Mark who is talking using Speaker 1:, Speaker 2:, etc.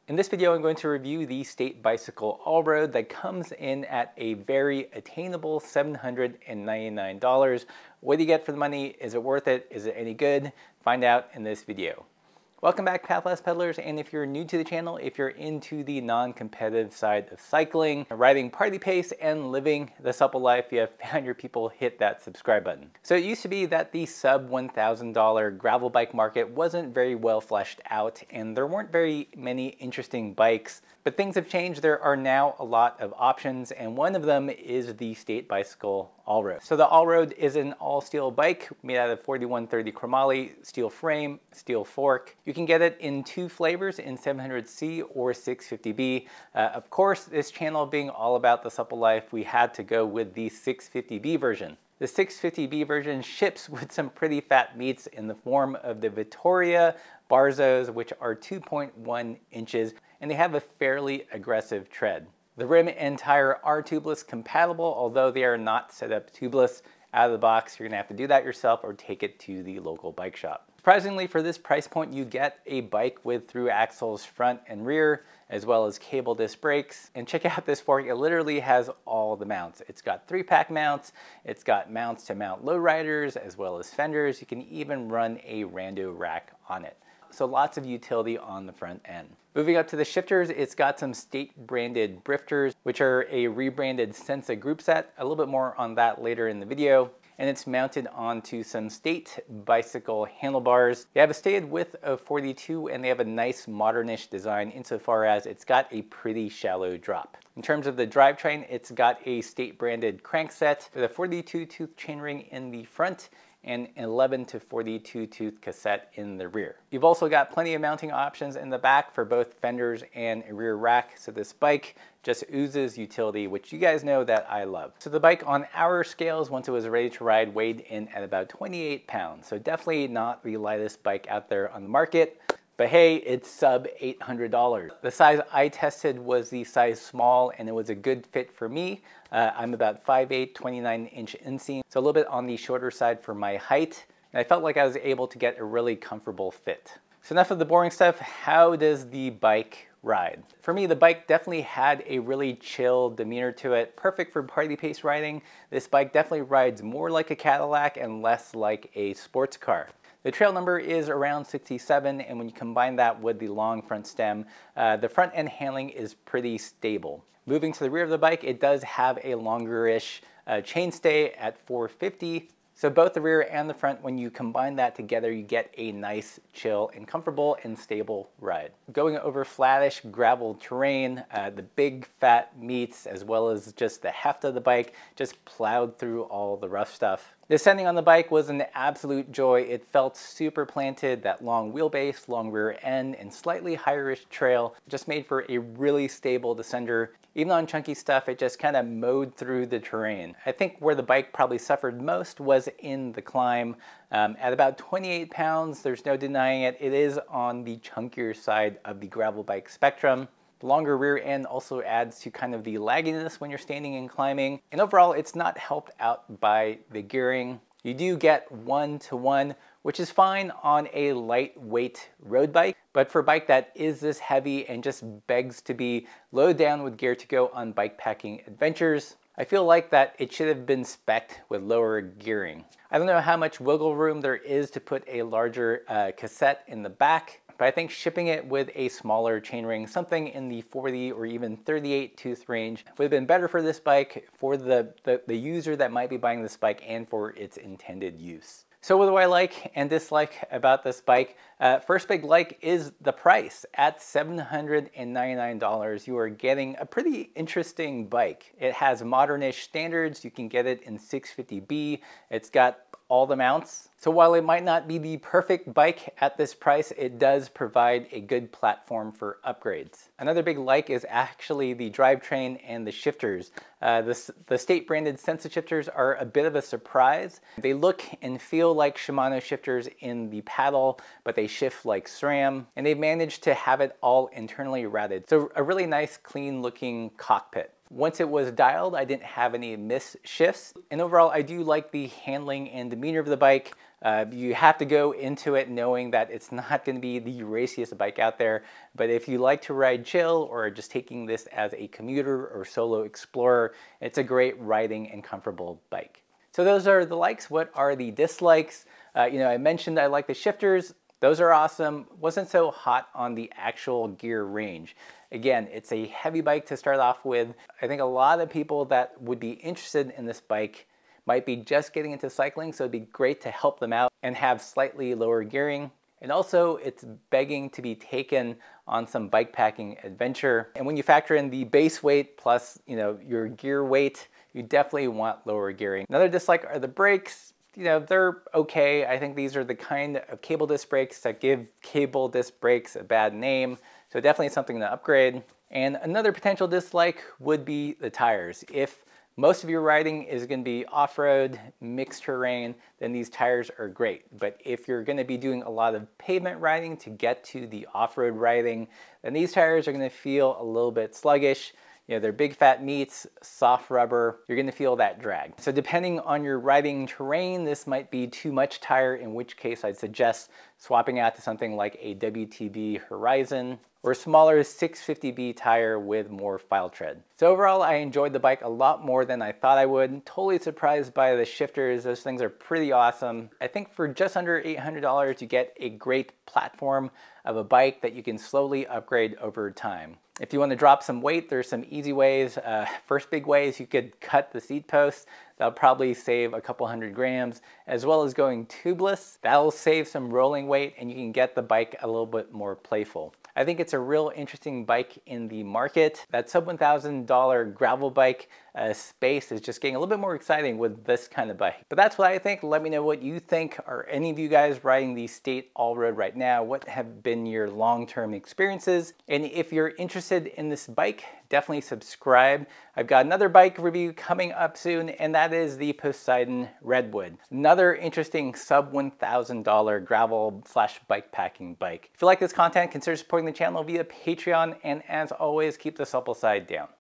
Speaker 1: In this video, I'm going to review the State Bicycle All-Road that comes in at a very attainable $799. What do you get for the money? Is it worth it? Is it any good? Find out in this video. Welcome back, Pathless Peddlers, and if you're new to the channel, if you're into the non-competitive side of cycling, riding party pace, and living the supple life, you have found your people, hit that subscribe button. So it used to be that the sub $1,000 gravel bike market wasn't very well fleshed out, and there weren't very many interesting bikes. But things have changed. There are now a lot of options, and one of them is the State Bicycle All-Road. So the All-Road is an all-steel bike made out of 4130 chromoly, steel frame, steel fork. You can get it in two flavors, in 700C or 650B. Of course, this channel being all about the supple life, we had to go with the 650B version. The 650B version ships with some pretty fat meats in the form of the Vittoria Barzos, which are 2.1 inches, and they have a fairly aggressive tread. The rim and tire are tubeless compatible, although they are not set up tubeless out of the box. You're gonna have to do that yourself or take it to the local bike shop. Surprisingly, for this price point, you get a bike with through axles front and rear, as well as cable disc brakes. And check out this fork, it literally has all the mounts. It's got 3-pack mounts, it's got mounts to mount lowriders, as well as fenders. You can even run a rando rack on it. So lots of utility on the front end. Moving up to the shifters, it's got some State branded drifters, which are a rebranded Sensa group set. A little bit more on that later in the video. And it's mounted onto some State bicycle handlebars. They have a stated width of 42 and they have a nice modernish design insofar as it's got a pretty shallow drop. In terms of the drivetrain, it's got a State branded crankset with a 42 tooth chainring in the front and 11 to 42 tooth cassette in the rear. You've also got plenty of mounting options in the back for both fenders and a rear rack, so this bike just oozes utility, which you guys know that I love. So the bike on our scales, once it was ready to ride, weighed in at about 28 pounds, so definitely not the lightest bike out there on the market. But hey, it's sub $800. The size I tested was the size small, and it was a good fit for me. I'm about 5'8", 29-inch inseam, so a little bit on the shorter side for my height, and I felt like I was able to get a really comfortable fit. So enough of the boring stuff. How does the bike ride? For me, the bike definitely had a really chill demeanor to it, perfect for party pace riding. This bike definitely rides more like a Cadillac and less like a sports car. The trail number is around 67, and when you combine that with the long front stem, the front end handling is pretty stable. Moving to the rear of the bike, it does have a longer-ish chainstay at 450. So both the rear and the front, when you combine that together, you get a nice, chill, and comfortable and stable ride. Going over flattish gravel terrain, the big fat meats, as well as just the heft of the bike, just plowed through all the rough stuff. Descending on the bike was an absolute joy. It felt super planted, that long wheelbase, long rear end, and slightly higher-ish trail just made for a really stable descender. Even on chunky stuff, it just kind of mowed through the terrain. I think where the bike probably suffered most was in the climb. At about 28 pounds, there's no denying it, it is on the chunkier side of the gravel bike spectrum. The longer rear end also adds to kind of the lagginess when you're standing and climbing. And overall, it's not helped out by the gearing. You do get 1-to-1, which is fine on a lightweight road bike, but for a bike that is this heavy and just begs to be loaded down with gear to go on bikepacking adventures, I feel like that it should have been spec'd with lower gearing. I don't know how much wiggle room there is to put a larger cassette in the back, but I think shipping it with a smaller chainring, something in the 40 or even 38 tooth range, would have been better for this bike, for the user that might be buying this bike, and for its intended use. So what do I like and dislike about this bike? First big like is the price. At $799, you are getting a pretty interesting bike. It has modernish standards. You can get it in 650B. It's got all the mounts. So while it might not be the perfect bike at this price, it does provide a good platform for upgrades. Another big like is actually the drivetrain and the shifters. The State branded Sensa shifters are a bit of a surprise. They look and feel like Shimano shifters in the paddle, but they shift like SRAM, and they've managed to have it all internally routed. So a really nice, clean looking cockpit. Once it was dialed, I didn't have any miss shifts. And overall, I do like the handling and demeanor of the bike. You have to go into it knowing that it's not going to be the raciest bike out there, but if you like to ride chill or just taking this as a commuter or solo explorer, it's a great riding and comfortable bike. So those are the likes. What are the dislikes? I mentioned I like the shifters. Those are awesome. Wasn't so hot on the actual gear range. Again, it's a heavy bike to start off with. I think a lot of people that would be interested in this bike might be just getting into cycling, so it'd be great to help them out and have slightly lower gearing. And also, it's begging to be taken on some bikepacking adventure. And when you factor in the base weight plus, your gear weight, you definitely want lower gearing. Another dislike are the brakes. They're okay. I think these are the kind of cable disc brakes that give cable disc brakes a bad name. So definitely something to upgrade. And another potential dislike would be the tires. If most of your riding is going to be off-road, mixed terrain, then these tires are great. But if you're going to be doing a lot of pavement riding to get to the off-road riding, then these tires are going to feel a little bit sluggish. They're big fat meats, soft rubber. You're going to feel that drag. So depending on your riding terrain, this might be too much tire, in which case I'd suggest swapping out to something like a WTB Horizon or a smaller 650B tire with more file tread. So overall, I enjoyed the bike a lot more than I thought I would. Totally surprised by the shifters. Those things are pretty awesome. I think for just under $800, you get a great platform of a bike that you can slowly upgrade over time. If you want to drop some weight, there's some easy ways. First big way is you could cut the seat post. That'll probably save a couple 100 grams, as well as going tubeless. That'll save some rolling weight and you can get the bike a little bit more playful. I think it's a real interesting bike in the market. That sub $1,000 gravel bike space is just getting a little bit more exciting with this kind of bike. But that's what I think. Let me know what you think. Are any of you guys riding the State All-Road right now? What have been your long-term experiences? And if you're interested in this bike, definitely subscribe. I've got another bike review coming up soon, and that is the Poseidon Redwood. Another interesting sub $1,000 gravel / bikepacking bike. If you like this content, consider supporting the channel via Patreon, and as always, keep the supple side down.